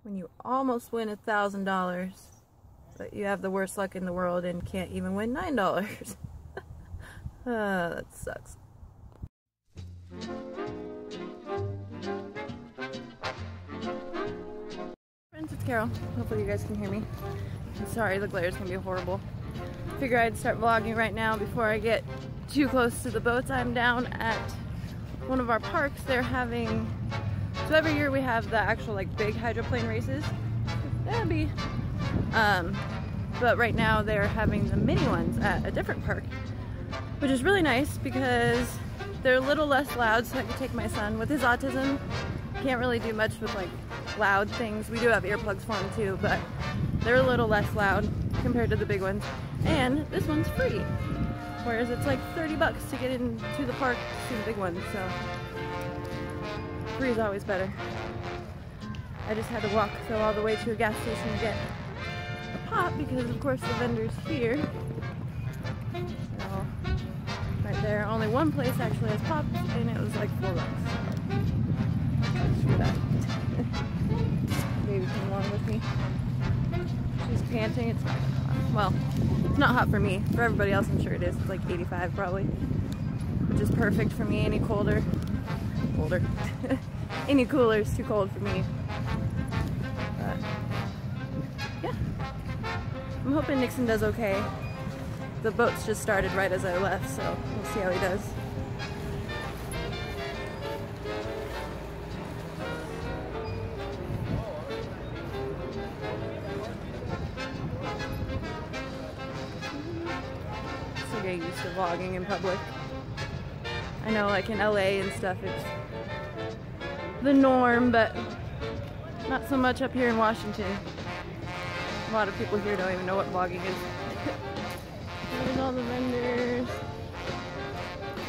when you almost win $1,000, but you have the worst luck in the world and can't even win $9. That sucks. Friends, it's Carol. Hopefully you guys can hear me. I'm sorry, the glare is gonna be horrible. Figure I'd start vlogging right now before I get too close to the boats. I'm down at one of our parks. They're having, so every year we have the actual like big hydroplane races. That'd be, but right now they're having the mini ones at a different park, which is really nice because they're a little less loud, so I can take my son with his autism. Can't really do much with like loud things. We do have earplugs for him too, but they're a little less loud compared to the big ones. And this one's free, whereas it's like 30 bucks to get into the park to see the big ones, so free is always better. I just had to walk all the way to a gas station to get a pop because of course the vendor's here. So, right there, only one place actually has pops and it was like $4. Screw that. Baby came along with me. She's panting. It's not hot. Well, it's not hot for me. For everybody else I'm sure it is. It's like 85 probably. Which is perfect for me. Any colder. Any cooler is too cold for me. But yeah. I'm hoping Nixon does okay. The boats just started right as I left, so we'll see how he does. Still getting used to vlogging in public. I know like in LA and stuff it's the norm, but not so much up here in Washington. A lot of people here don't even know what vlogging is. There's all the vendors,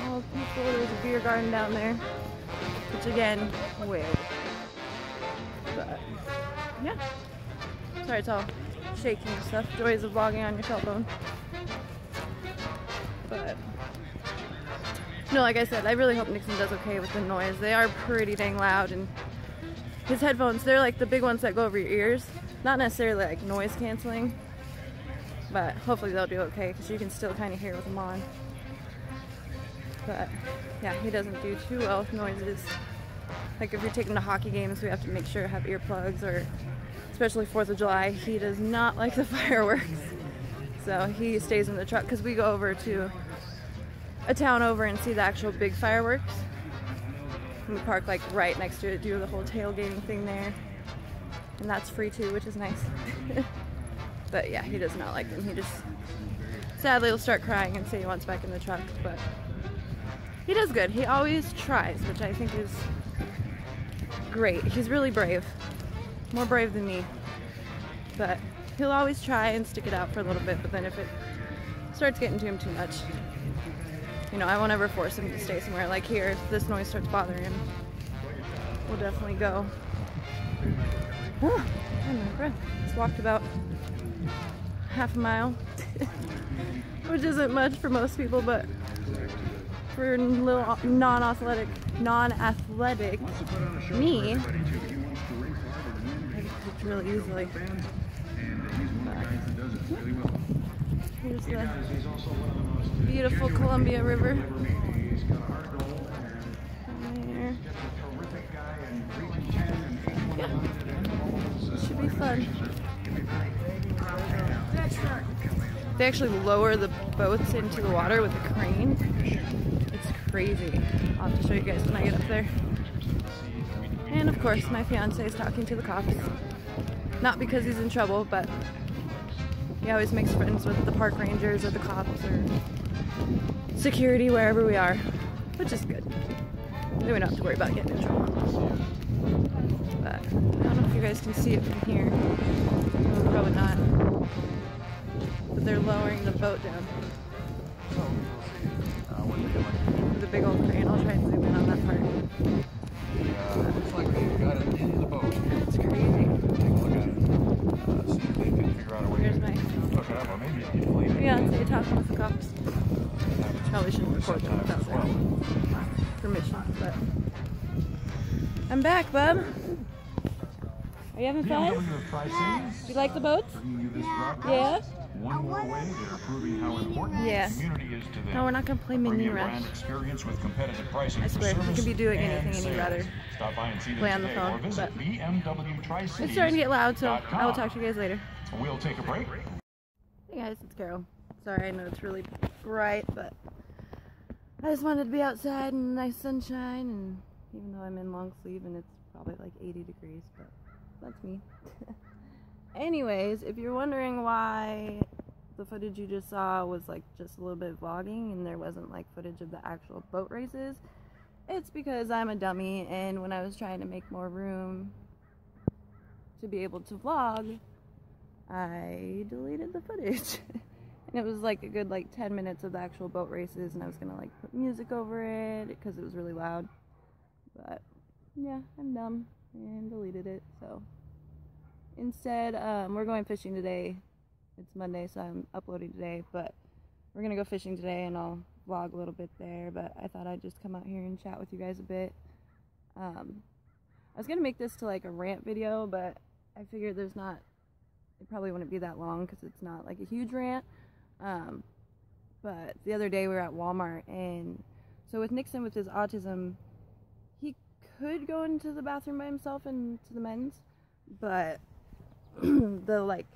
all the people. There's a beer garden down there, which again, way over. But yeah, sorry it's all shaking and stuff. Joys of vlogging on your cell phone. But no, like I said, I really hope Nixon does okay with the noise. They are pretty dang loud, and his headphones, they're like the big ones that go over your ears. Not necessarily like noise canceling, but hopefully they'll do okay because you can still kind of hear with them on. But yeah, he doesn't do too well with noises. Like if you're taking to hockey games, we have to make sure to have earplugs, or especially 4th of July, he does not like the fireworks. So he stays in the truck because we go over to a town over and see the actual big fireworks. And we park like right next to it, do the whole tailgating thing there. And that's free too, which is nice. But yeah, he does not like them. He just sadly will start crying and say he wants back in the truck, but he does good. He always tries, which I think is great. He's really brave. More brave than me. But he'll always try and stick it out for a little bit, but then if it starts getting to him too much, you know, I won't ever force him to stay somewhere. Like here, if this noise starts bothering him, we'll definitely go. Oh, I'm out of breath. Just walked about half a mile, which isn't much for most people, but for little non-athletic me, I can cook really easily. Here's the beautiful Columbia River. There. Yeah. Should be fun. They actually lower the boats into the water with a crane. It's crazy. I'll have to show you guys when I get up there. And of course, my fiance is talking to the cops. Not because he's in trouble, but he always makes friends with the park rangers or the cops or security wherever we are, which is good. Then we don't have to worry about getting in trouble. But I don't know if you guys can see it from here. No, probably not. But they're lowering the boat down. With a big old crane. I'll try and zoom in on that part. Looks like they've got it in the boat. It's crazy. Take a look at it. See if they can figure out a way Here's to my hook it up, or maybe you can leave it. fiance talking with the cops. Probably shouldn't record them without their permission, but I'm back, bub. I Are you having fun? BMW of Tri-Cities, You like the boats? bringing you this broadcast. Yeah? One more way they're proving how important Yeah. the community is to them. No, we're not gonna play Mini Premium Rush. brand experience with competitive pricing I for swear, you service can be doing and anything and you'd sales. rather Stop by and see them play on the today, phone, or visit but BMW Tri-Cities. it's starting to get loud, so I will talk to you guys later. We'll take a break. Hey guys, it's Carol. Sorry, I know it's really bright, but I just wanted to be outside in nice sunshine, and even though I'm in long sleeve and it's probably like 80 degrees, but that's me. Anyways, if you're wondering why the footage you just saw was like just a little bit of vlogging and there wasn't like footage of the actual boat races, it's because I'm a dummy, and when I was trying to make more room to be able to vlog, I deleted the footage. And it was like a good like 10 minutes of the actual boat races, and I was gonna like put music over it because it was really loud. But yeah, I'm dumb and deleted it. So instead, we're going fishing today. It's Monday, so I'm uploading today, but we're gonna go fishing today and I'll vlog a little bit there. But I thought I'd just come out here and chat with you guys a bit. I was gonna make this to like a rant video, but I figured it probably wouldn't be that long because it's not like a huge rant. But the other day we were at Walmart, and so with Nixon, with his autism, he could go into the bathroom by himself and to the men's, but the like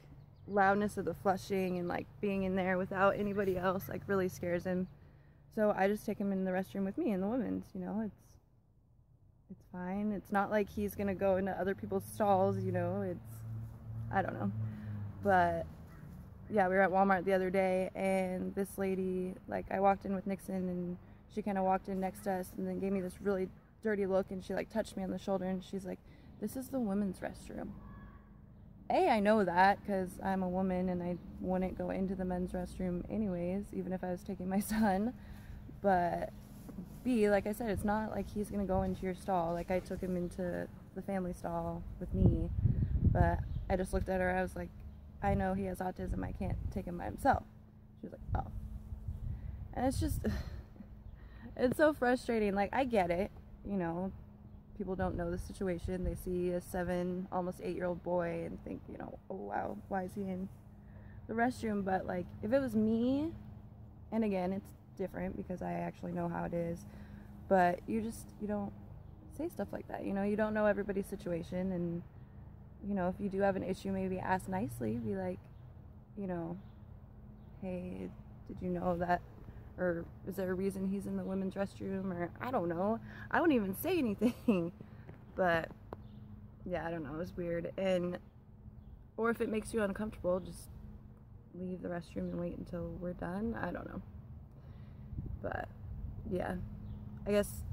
loudness of the flushing and like being in there without anybody else like really scares him. So I just take him in the restroom with me in the women's, you know. It's fine. It's not like he's gonna go into other people's stalls, you know. I don't know. But yeah, we were at Walmart the other day, and this lady, like, I walked in with Nixon, and she kind of walked in next to us and then gave me this really dirty look, and she like touched me on the shoulder, and she's like, "This is the women's restroom." I know that because I'm a woman and I wouldn't go into the men's restroom anyways, even if I was taking my son. But B, like I said, it's not like he's gonna go into your stall. Like, I took him into the family stall with me, but I just looked at her. I was like, I know he has autism. I can't take him by himself. She was like, oh. And it's just, it's so frustrating. Like, I get it. You know, people don't know the situation. They see a 7, almost 8-year-old boy and think, you know, oh wow, why is he in the restroom? But like, if it was me, and again, it's different because I actually know how it is, but you don't say stuff like that. You know, you don't know everybody's situation, and you know, if you do have an issue, maybe ask nicely. Be like, you know, hey, did you know that, or is there a reason he's in the women's restroom, or I don't know. I wouldn't even say anything. But yeah, I don't know, it was weird. And or if it makes you uncomfortable, just leave the restroom and wait until we're done. I don't know. But yeah, I guess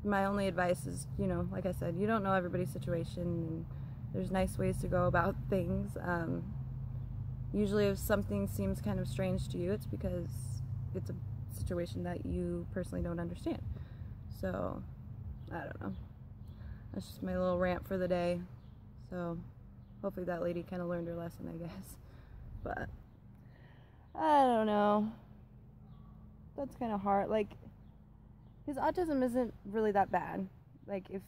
my only advice is, you know, like I said, you don't know everybody's situation, and there's nice ways to go about things. Usually if something seems kind of strange to you, it's because it's a situation that you personally don't understand. So, I don't know. That's just my little rant for the day. So, hopefully that lady kind of learned her lesson, I guess. But, I don't know. That's kind of hard. Like, his autism isn't really that bad. Like, if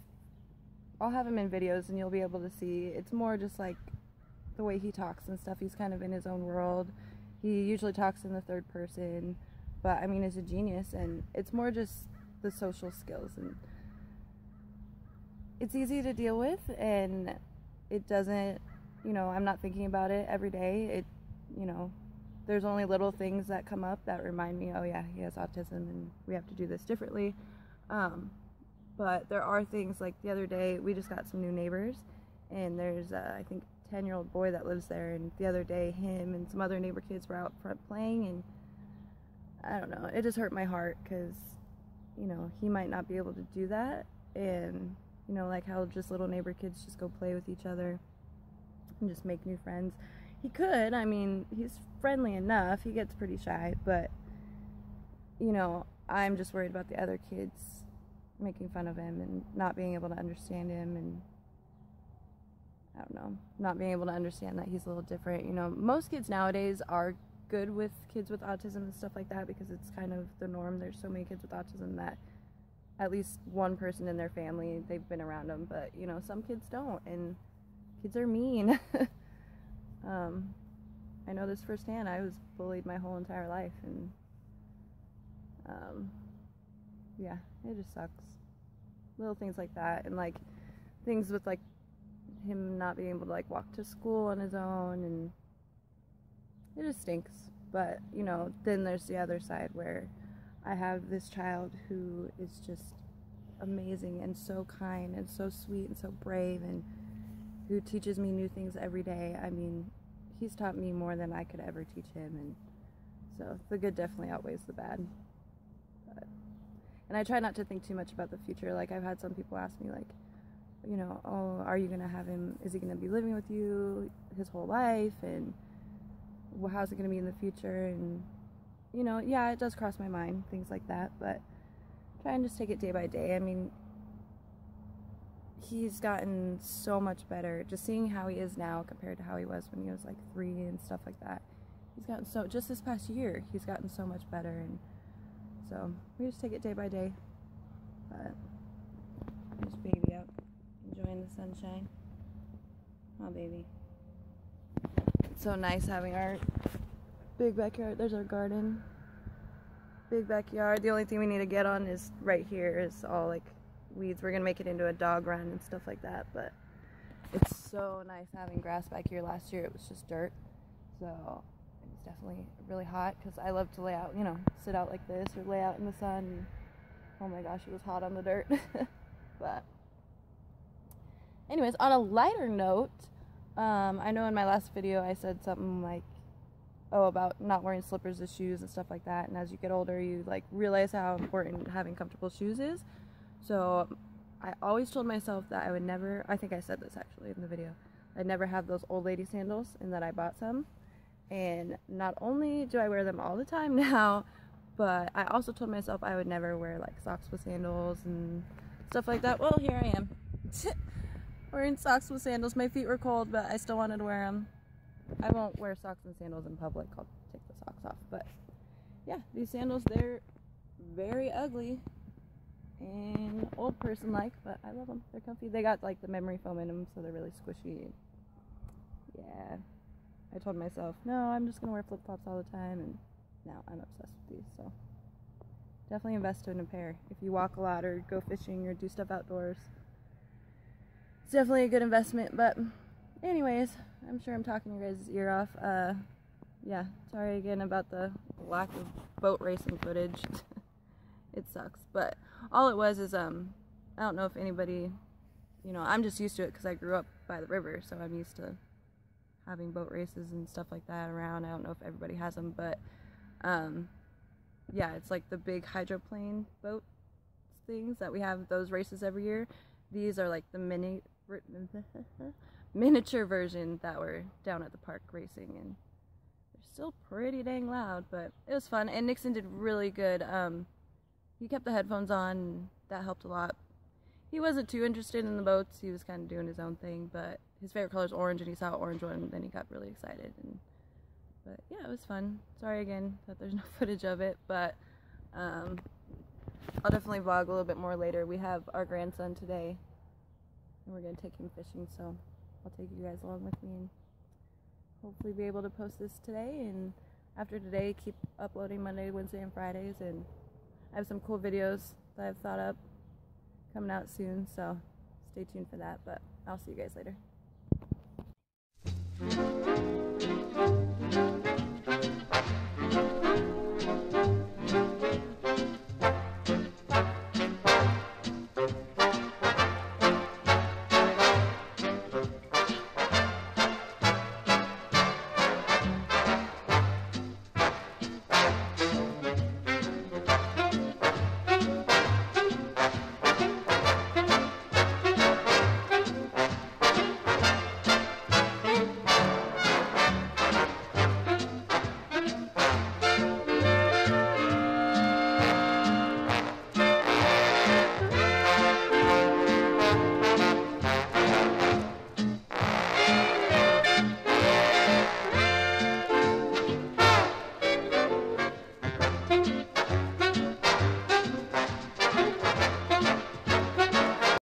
I'll have him in videos and you'll be able to see, it's more just like the way he talks and stuff. He's kind of in his own world. He usually talks in the third person, but I mean, he's a genius, and it's more just the social skills, and it's easy to deal with, and it doesn't, you know, I'm not thinking about it every day. You know, there's only little things that come up that remind me, oh yeah, he has autism and we have to do this differently. But there are things, like the other day we just got some new neighbors, and there's I think a 10-year-old boy that lives there, and the other day him and some other neighbor kids were out front playing, and I don't know, it just hurt my heart because, you know, he might not be able to do that. And you know, like how just little neighbor kids just go play with each other and just make new friends. He could, I mean, he's friendly enough, he gets pretty shy, but you know, I'm just worried about the other kids making fun of him and not being able to understand him, and I don't know, not being able to understand that he's a little different. You know, most kids nowadays are good with kids with autism and stuff like that because it's kind of the norm. There's so many kids with autism that at least one person in their family, they've been around them, but you know, some kids don't, and kids are mean. I know this firsthand. I was bullied my whole entire life, and yeah, it just sucks. Little things like that, and like things with like him not being able to like walk to school on his own, and it just stinks. But you know, then there's the other side where I have this child who is just amazing and so kind and so sweet and so brave, and who teaches me new things every day. I mean, he's taught me more than I could ever teach him, and so the good definitely outweighs the bad. And I try not to think too much about the future. Like, I've had some people ask me, like, you know, oh, are you gonna have him, is he gonna be living with you his whole life, and well, how's it gonna be in the future? And you know, yeah, it does cross my mind, things like that, but try and just take it day by day. I mean, he's gotten so much better. Just seeing how he is now compared to how he was when he was like 3 and stuff like that. He's gotten so, just this past year, he's gotten so much better, and so we just take it day by day. But there's baby out enjoying the sunshine. Oh, baby. It's so nice having our big backyard. There's our garden. Big backyard. The only thing we need to get on is right here is all like weeds. We're gonna make it into a dog run and stuff like that, but it's so nice having grass back here. Last year it was just dirt, so it was definitely really hot because I love to lay out, you know, sit out like this or lay out in the sun, and oh my gosh, it was hot on the dirt. But anyways, on a lighter note, I know in my last video I said something like, oh, about not wearing slippers with shoes and stuff like that, and as you get older you like realize how important having comfortable shoes is. So I always told myself that I would never, I think I said this actually in the video, I'd never have those old lady sandals, and that I bought some. And not only do I wear them all the time now, but I also told myself I would never wear like socks with sandals and stuff like that. Well, here I am wearing socks with sandals. My feet were cold, but I still wanted to wear them. I won't wear socks and sandals in public. I'll take the socks off. But yeah, these sandals, they're very ugly and old person like, but I love them. They're comfy. They got like the memory foam in them, so they're really squishy. Yeah, I told myself, no, I'm just gonna wear flip-flops all the time, and now I'm obsessed with these. So definitely invest in a pair if you walk a lot or go fishing or do stuff outdoors. It's definitely a good investment. But anyways, I'm sure I'm talking your guys' ear off. Yeah, sorry again about the lack of boat racing footage. It sucks, but all it was is, I don't know if anybody, you know, I'm just used to it because I grew up by the river, so I'm used to having boat races and stuff like that around. I don't know if everybody has them, but, yeah, it's like the big hydroplane boat things that we have, those races every year. These are like the miniature version that were down at the park racing, and they're still pretty dang loud, but it was fun. And Nixon did really good. He kept the headphones on, and that helped a lot. He wasn't too interested in the boats. He was kind of doing his own thing, but his favorite color is orange, and he saw an orange one, and then he got really excited. But yeah, it was fun. Sorry again that there's no footage of it, but I'll definitely vlog a little bit more later. We have our grandson today, and we're going to take him fishing, so I'll take you guys along with me and hopefully be able to post this today. And after today, keep uploading Monday, Wednesday, and Fridays, and I have some cool videos that I've thought up coming out soon, so stay tuned for that. But I'll see you guys later.